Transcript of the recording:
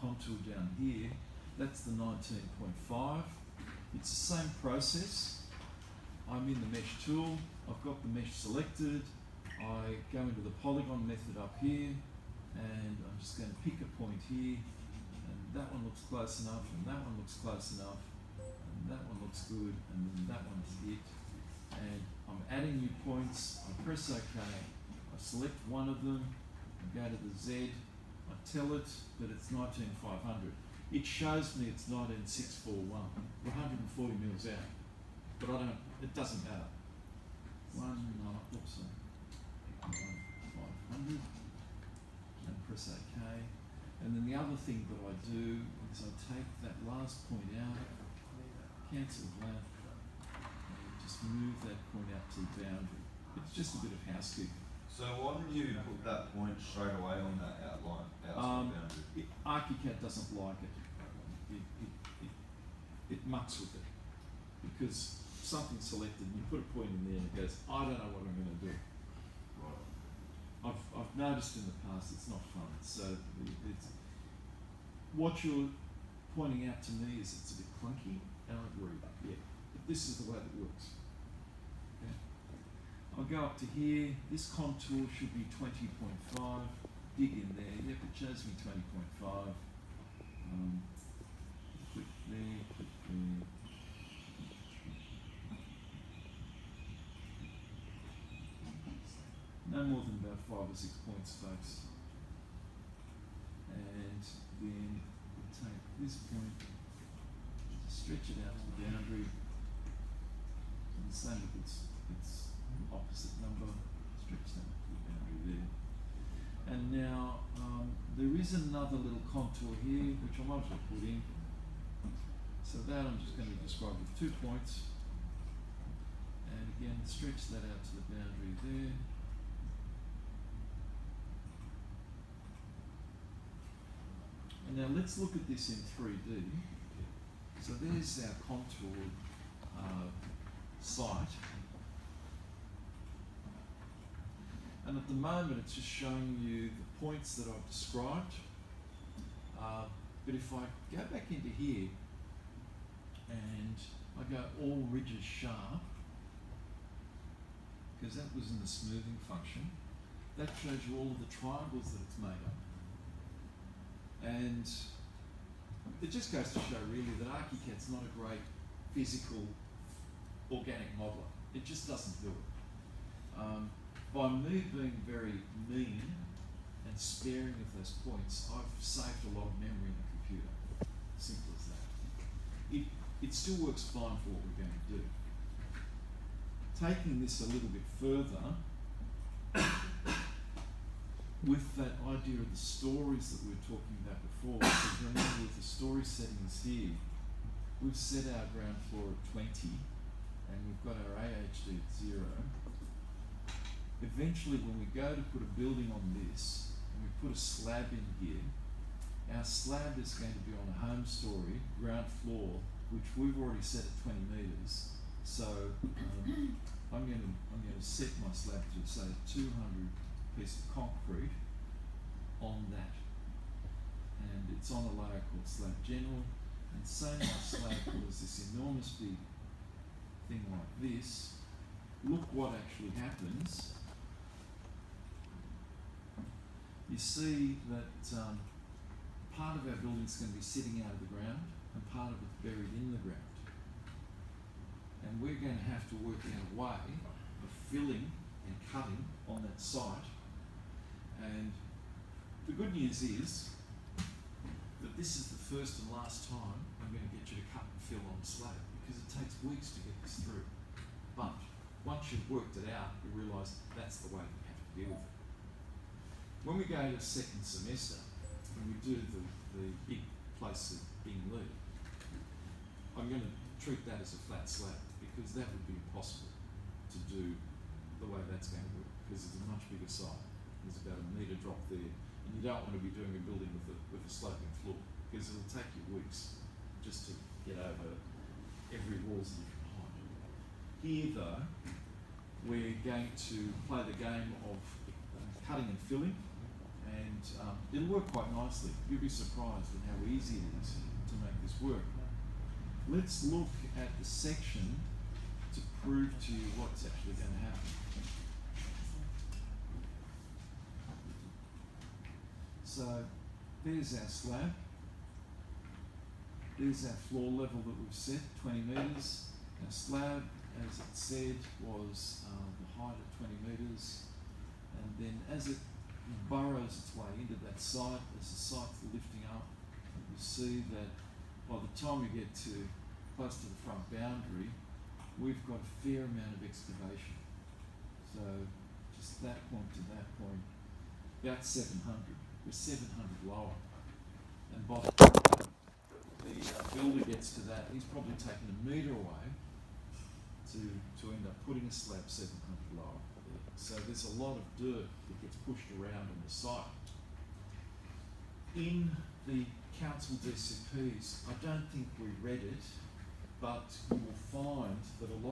contour down here. That's the 19.5. It's the same process. I'm in the mesh tool. I've got the mesh selected. I go into the polygon method up here, and I'm just going to pick a point here, and that one looks close enough, and that one looks close enough, and that one looks good, and then that one's hit. And I'm adding new points. I press OK. I select one of them. I go to the Z. I tell it that it's 19,500. It shows me it's 19,641. We're 140 mils out, but it doesn't matter. 500, and press OK. And then the other thing that I do is I take that last point out, cancel that, and just move that point out to the boundary. It's just a bit of housekeeping. So why didn't you put that point straight away on that outline outside boundary? ArchiCAD doesn't like it. It mucks with it because something's selected and you put a point in there and it goes, I don't know what I'm going to do. Right. I've noticed in the past it's not fun. So what you're pointing out to me is it's a bit clunky, and I agree. Yeah, but this is the way it works. Okay. I'll go up to here. This contour should be 20.5. Dig in there. Yep, it shows me 20.5. Click there, click there. No more than about 5 or 6 points, folks. And then we take this point, stretch it out to the boundary. And the same with its opposite number, stretch that to the boundary there. And now there is another little contour here, which I might as well put in. So that I'm just going to describe with 2 points. And again, stretch that out to the boundary there. And now let's look at this in 3D. So there's our contoured site. And at the moment it's just showing you the points that I've described. But if I go back into here and I go all ridges sharp, because that was in the smoothing function, that shows you all of the triangles that it's made up. And it just goes to show really that ArchiCAD's not a great physical organic modeler. It just doesn't do it. By me being very mean and sparing of those points, I've saved a lot of memory in the computer. Simple as that. It still works fine for what we're going to do. Taking this a little bit further, with that idea of the stories that we were talking about before, because remember with the story settings here, we've set our ground floor at 20 and we've got our AHD at 0. Eventually when we go to put a building on this and we put a slab in here, our slab is going to be on a home story, ground floor, which we've already set at 20 metres. So I'm going to set my slab to say 200 piece of concrete on that, and it's on a layer called slab general. And say my slab was this enormous big thing like this. Look what actually happens. You see that part of our building is going to be sitting out of the ground and part of it's buried in the ground, and we're going to have to work out a way of filling and cutting on that site. And the good news is that this is the first and last time I'm going to get you to cut and fill on slab, because it takes weeks to get this through. But once you've worked it out, you realise that's the way you have to deal with it. When we go to second semester and we do the big place at Bing Lee, I'm going to treat that as a flat slab, because that would be impossible to do the way that's going to work, because it's a much bigger site. There's about a metre drop there, and you don't want to be doing a building with a sloping floor, because it'll take you weeks just to get over every wall's a different height. Here though, we're going to play the game of cutting and filling, and it'll work quite nicely. You'll be surprised at how easy it is to make this work. Let's look at the section to prove to you what's actually going to happen. So there's our slab. There's our floor level that we've set, 20 metres. Our slab, as it said, was the height of 20 metres. And then as it burrows its way into that site, as the site's lifting up, you see that by the time we get to close to the front boundary, we've got a fair amount of excavation. So just that point to that point, about 700. We're 700 lower. And by the time the builder gets to that, he's probably taken a metre away to end up putting a slab 700 lower. So there's a lot of dirt that gets pushed around on the site. In the council DCPs, I don't think we read it, but you will find that a lot